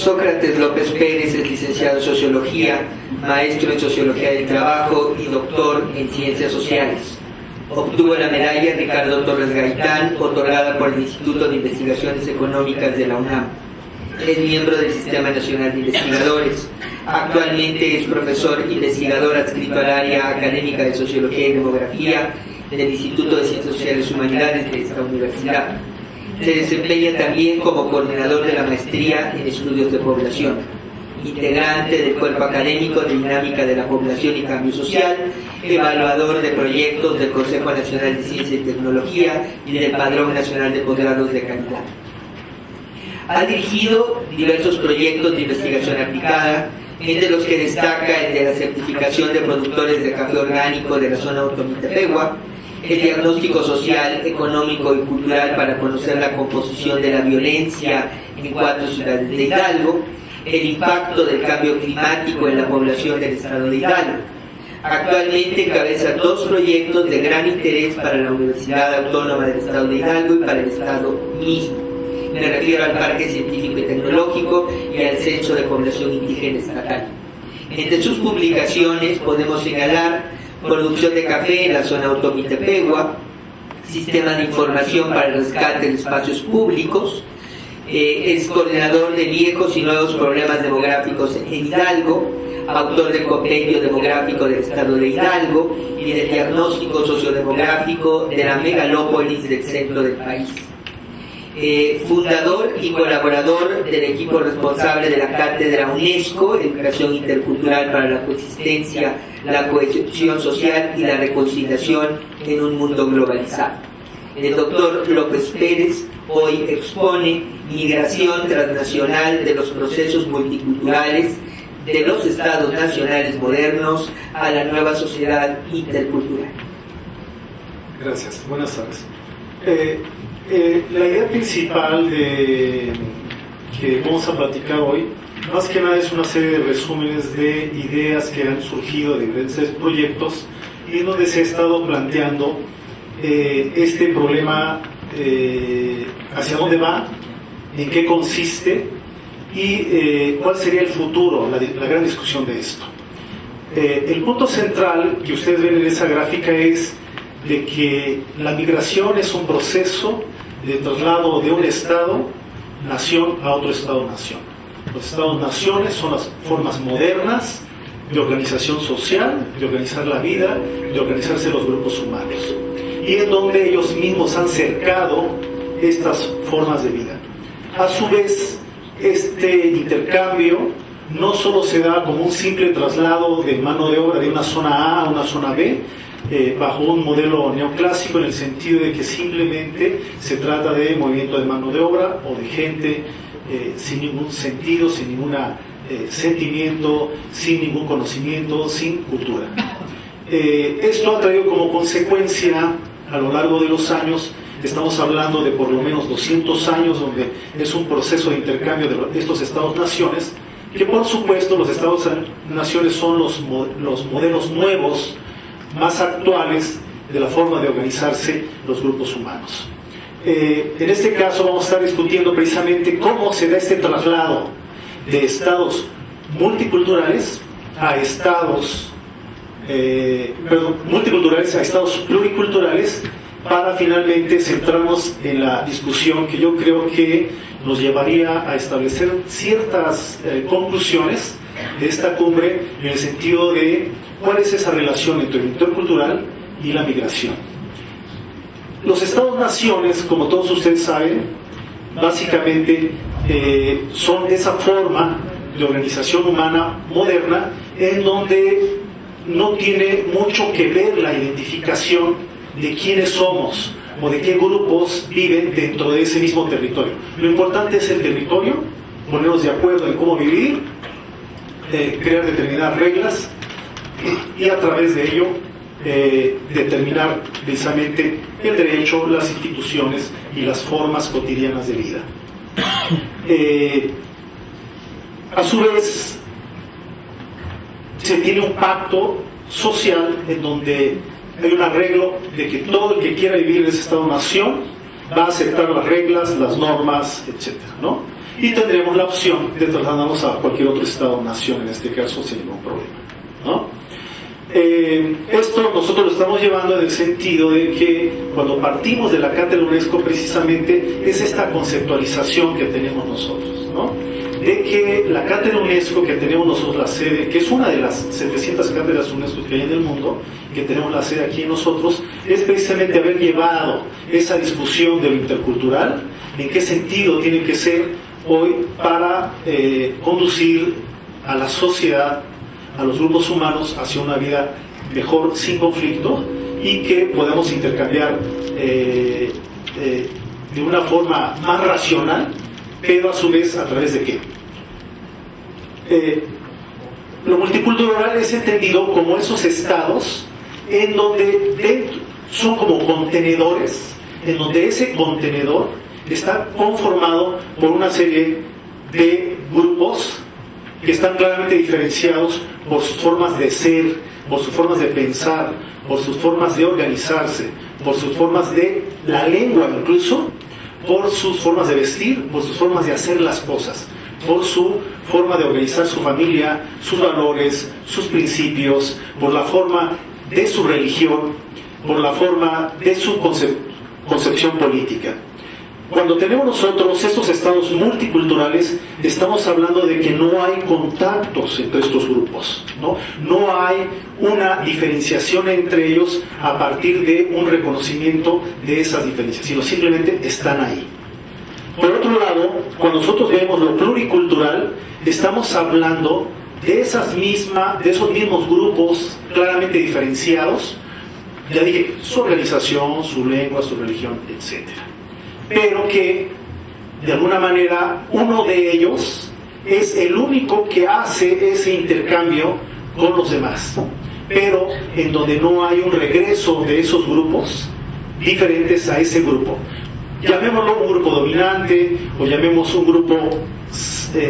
Sócrates López Pérez es licenciado en Sociología, maestro en Sociología del Trabajo y doctor en Ciencias Sociales. Obtuvo la medalla Ricardo Torres Gaitán, otorgada por el Instituto de Investigaciones Económicas de la UNAM. Es miembro del Sistema Nacional de Investigadores. Actualmente es profesor investigador adscrito al área académica de Sociología y Demografía del Instituto de Ciencias Sociales y Humanidades de esta universidad. Se desempeña también como coordinador de la maestría en Estudios de Población, integrante del Cuerpo Académico de Dinámica de la Población y Cambio Social, evaluador de proyectos del Consejo Nacional de Ciencia y Tecnología y del Padrón Nacional de Posgrados de Calidad. Ha dirigido diversos proyectos de investigación aplicada, entre los que destaca el de la certificación de productores de café orgánico de la zona Otomitepegua, el diagnóstico social, económico y cultural para conocer la composición de la violencia en 4 ciudades de Hidalgo, el impacto del cambio climático en la población del estado de Hidalgo. Actualmente encabeza 2 proyectos de gran interés para la Universidad Autónoma del Estado de Hidalgo y para el Estado mismo. Me refiero al Parque Científico y Tecnológico y al Censo de Población Indígena Estatal. Entre sus publicaciones podemos señalar producción de café en la zona Otomitepegua, sistema de información para el rescate de espacios públicos, es coordinador de viejos y nuevos problemas demográficos en Hidalgo, autor del compendio demográfico del estado de Hidalgo y del diagnóstico sociodemográfico de la megalópolis del centro del país. Fundador y colaborador del equipo responsable de la Cátedra UNESCO, Educación Intercultural para la Coexistencia, la Cohesión Social y la Reconciliación en un Mundo Globalizado. El doctor López Pérez hoy expone migración transnacional de los procesos multiculturales de los estados nacionales modernos a la nueva sociedad intercultural. Gracias, buenas tardes. La idea principal que vamos a platicar hoy, más que nada es una serie de resúmenes de ideas que han surgido de diferentes proyectos y en donde se ha estado planteando este problema, hacia dónde va, en qué consiste y cuál sería el futuro, la gran discusión de esto. El punto central que ustedes ven en esa gráfica es de que la migración es un proceso de traslado de un estado-nación a otro estado-nación. Los estados-naciones son las formas modernas de organización social, de organizar la vida, de organizarse los grupos humanos, y en donde ellos mismos han cercado estas formas de vida. A su vez, este intercambio no solo se da como un simple traslado de mano de obra de una zona A a una zona B, bajo un modelo neoclásico, en el sentido de que simplemente se trata de movimiento de mano de obra o de gente sin ningún sentido, sin ningún sentimiento, sin ningún conocimiento, sin cultura. Esto ha traído como consecuencia a lo largo de los años, estamos hablando de por lo menos 200 años, donde es un proceso de intercambio de estos estados-naciones, que por supuesto los estados-naciones son los modelos nuevos, más actuales de la forma de organizarse los grupos humanos. En este caso vamos a estar discutiendo precisamente cómo se da este traslado de estados multiculturales a estados multiculturales a estados pluriculturales, para finalmente centrarnos en la discusión que yo creo que nos llevaría a establecer ciertas conclusiones de esta cumbre, en el sentido de cuál es esa relación entre lo intercultural y la migración. Los estados-naciones, como todos ustedes saben, básicamente son esa forma de organización humana moderna en donde no tiene mucho que ver la identificación de quiénes somos o de qué grupos viven dentro de ese mismo territorio. Lo importante es el territorio, ponernos de acuerdo en cómo vivir, crear determinadas reglas y a través de ello determinar precisamente el derecho, las instituciones y las formas cotidianas de vida. A su vez, se tiene un pacto social en donde hay un arreglo de que todo el que quiera vivir en ese estado-nación va a aceptar las reglas, las normas, etc., ¿no? y tendremos la opción de trasladarnos a cualquier otro estado o nación, en este caso, sin ningún problema, ¿no? Esto nosotros lo estamos llevando en el sentido de que cuando partimos de la Cátedra UNESCO, precisamente es esta conceptualización que tenemos nosotros, ¿no? De que la Cátedra UNESCO que tenemos nosotros, la sede, que es una de las 700 cátedras UNESCO que hay en el mundo, que tenemos la sede aquí en nosotros, es precisamente haber llevado esa discusión de lo intercultural, en qué sentido tiene que ser hoy para conducir a la sociedad, a los grupos humanos, hacia una vida mejor, sin conflicto, y que podamos intercambiar de una forma más racional, pero a su vez, ¿a través de qué? Lo multicultural es entendido como esos estados en donde son como contenedores, en donde ese contenedor está conformado por una serie de grupos que están claramente diferenciados por sus formas de ser, por sus formas de pensar, por sus formas de organizarse, por sus formas de la lengua incluso, por sus formas de vestir, por sus formas de hacer las cosas, por su forma de organizar su familia, sus valores, sus principios, por la forma de su religión, por la forma de su concepción política. Cuando tenemos nosotros estos estados multiculturales, estamos hablando de que no hay contactos entre estos grupos, ¿no? No hay una diferenciación entre ellos a partir de un reconocimiento de esas diferencias, sino simplemente están ahí. Por otro lado, cuando nosotros vemos lo pluricultural, estamos hablando de esos mismos grupos claramente diferenciados, ya dije, su organización, su lengua, su religión, etcétera, pero que de alguna manera uno de ellos es el único que hace ese intercambio con los demás, pero en donde no hay un regreso de esos grupos diferentes a ese grupo. Llamémoslo un grupo dominante o llamemos un grupo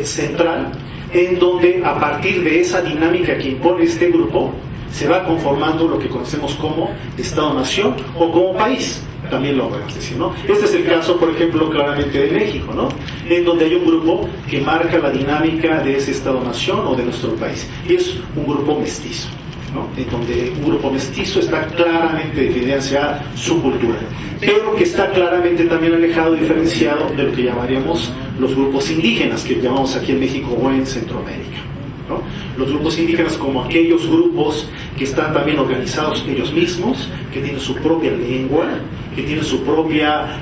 central, en donde a partir de esa dinámica que impone este grupo se va conformando lo que conocemos como Estado-Nación o como país, también lo podemos decir, ¿no? Este es el caso, por ejemplo, claramente de México, ¿no? En donde hay un grupo que marca la dinámica de ese Estado-Nación o de nuestro país, y es un grupo mestizo, ¿no? En donde un grupo mestizo está claramente definido hacia su cultura, pero que está claramente también alejado y diferenciado de lo que llamaríamos los grupos indígenas, que llamamos aquí en México o en Centroamérica, ¿no? Los grupos indígenas como aquellos grupos que están también organizados ellos mismos, que tienen su propia lengua, que tienen su propia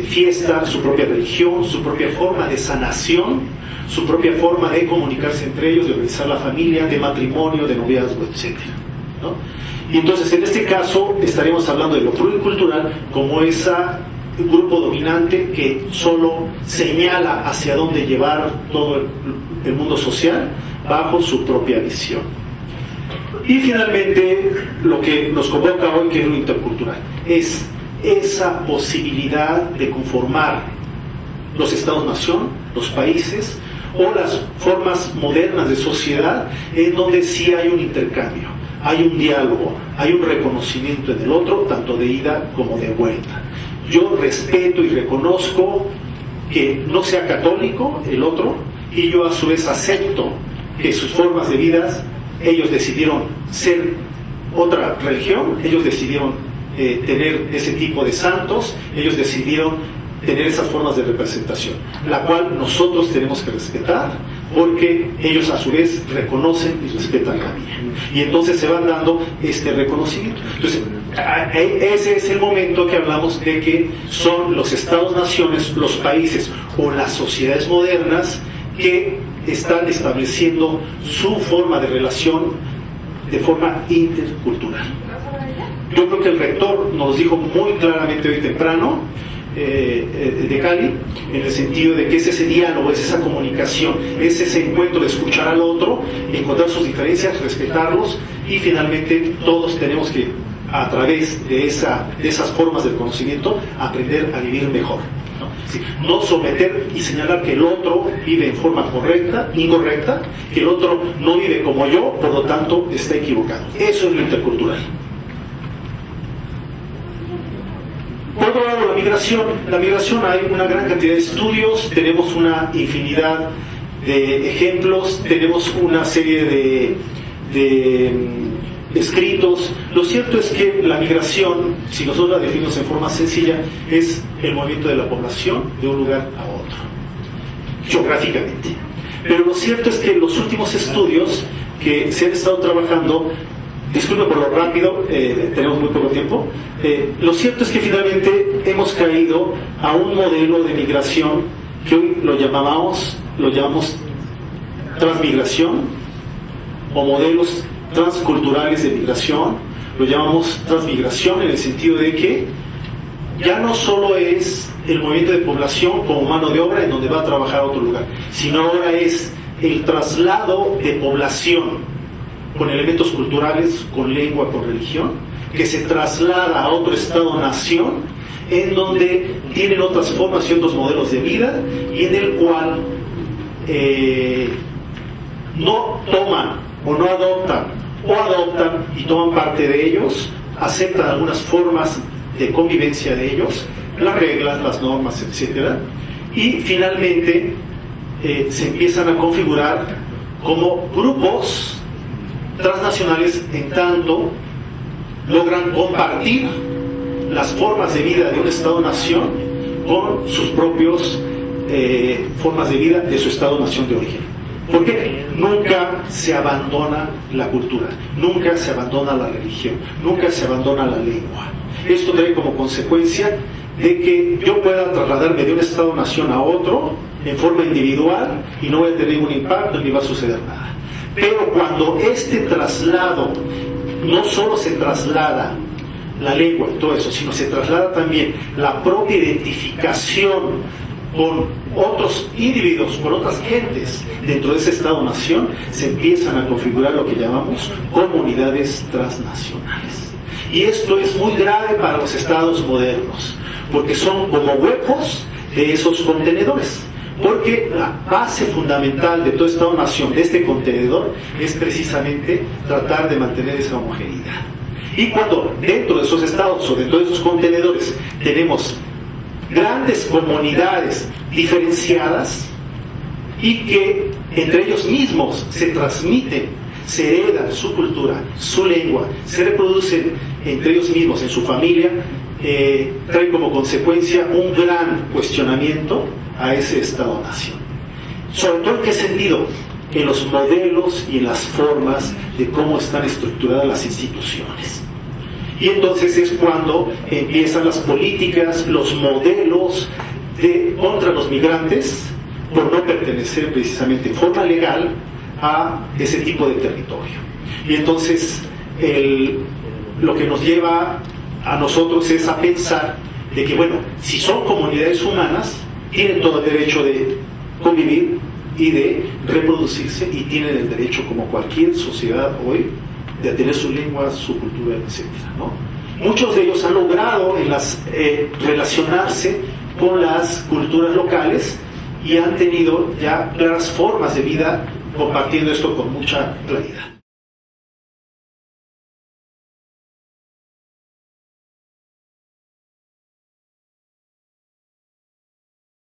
fiesta, su propia religión, su propia forma de sanación, su propia forma de comunicarse entre ellos, de organizar la familia, de matrimonio, de noviazgo, etc., ¿no? Y entonces en este caso estaremos hablando de lo pluricultural como ese grupo dominante que solo señala hacia dónde llevar todo el mundo social bajo su propia visión. Y finalmente lo que nos convoca hoy, que es lo intercultural, es esa posibilidad de conformar los estados-nación, los países o las formas modernas de sociedad en donde sí hay un intercambio, hay un diálogo, hay un reconocimiento en el otro, tanto de ida como de vuelta. Yo respeto y reconozco que no sea católico el otro, y yo a su vez acepto que sus formas de vida, ellos decidieron ser otra religión, ellos decidieron tener ese tipo de santos, ellos decidieron tener esas formas de representación, la cual nosotros tenemos que respetar, porque ellos a su vez reconocen y respetan la mía, y entonces se van dando este reconocimiento. Entonces ese es el momento que hablamos de que son los estados-naciones, los países o las sociedades modernas que están estableciendo su forma de relación de forma intercultural. Yo creo que el rector nos dijo muy claramente hoy temprano, de Cali, en el sentido de que es ese diálogo, es esa comunicación, es ese encuentro de escuchar al otro, encontrar sus diferencias, respetarlos, y finalmente todos tenemos que, a través de esas formas del conocimiento, aprender a vivir mejor, ¿no? Sí, no someter y señalar que el otro vive en forma incorrecta, que el otro no vive como yo, por lo tanto está equivocado. Eso es lo intercultural. Por otro lado, la migración. La migración, hay una gran cantidad de estudios, tenemos una infinidad de ejemplos, tenemos una serie de escritos. Lo cierto es que la migración, si nosotros la definimos en forma sencilla, es el movimiento de la población de un lugar a otro, geográficamente. Pero lo cierto es que los últimos estudios que se han estado trabajando, disculpe por lo rápido, tenemos muy poco tiempo, lo cierto es que finalmente hemos caído a un modelo de migración que hoy lo llamamos transmigración, o modelos transculturales de migración. Lo llamamos transmigración en el sentido de que ya no solo es el movimiento de población como mano de obra en donde va a trabajar a otro lugar, sino ahora es el traslado de población con elementos culturales, con lengua, con religión, que se traslada a otro estado-nación en donde tienen otras formas y otros modelos de vida, y en el cual no toman o no adoptan, o adoptan y toman parte de ellos, aceptan algunas formas de convivencia de ellos, las reglas, las normas, etc. Y finalmente se empiezan a configurar como grupos transnacionales, en tanto logran compartir las formas de vida de un Estado-nación con sus propios formas de vida de su Estado-nación de origen. Porque nunca se abandona la cultura, nunca se abandona la religión, nunca se abandona la lengua. Esto trae como consecuencia de que yo pueda trasladarme de un Estado-nación a otro en forma individual y no voy a tener ningún impacto ni va a suceder nada. Pero cuando este traslado no solo se traslada la lengua y todo eso, sino se traslada también la propia identificación con otros individuos, con otras gentes dentro de ese Estado-nación, se empiezan a configurar lo que llamamos comunidades transnacionales. Y esto es muy grave para los estados modernos, porque son como huecos de esos contenedores. Porque la base fundamental de todo Estado-nación, de este contenedor, es precisamente tratar de mantener esa homogeneidad. Y cuando dentro de esos estados o dentro de esos contenedores tenemos grandes comunidades diferenciadas y que entre ellos mismos se transmiten, se heredan su cultura, su lengua, se reproducen entre ellos mismos en su familia, trae como consecuencia un gran cuestionamiento a ese Estado-nación. ¿Sobre todo en qué sentido? En los modelos y en las formas de cómo están estructuradas las instituciones. Y entonces es cuando empiezan las políticas, los modelos contra los migrantes por no pertenecer precisamente en forma legal a ese tipo de territorio. Y entonces lo que nos lleva a nosotros es a pensar de que, bueno, si son comunidades humanas, tienen todo el derecho de convivir y de reproducirse, y tienen el derecho, como cualquier sociedad hoy, de tener su lengua, su cultura, etc., ¿no? Muchos de ellos han logrado relacionarse con las culturas locales y han tenido ya claras formas de vida compartiendo esto con mucha claridad.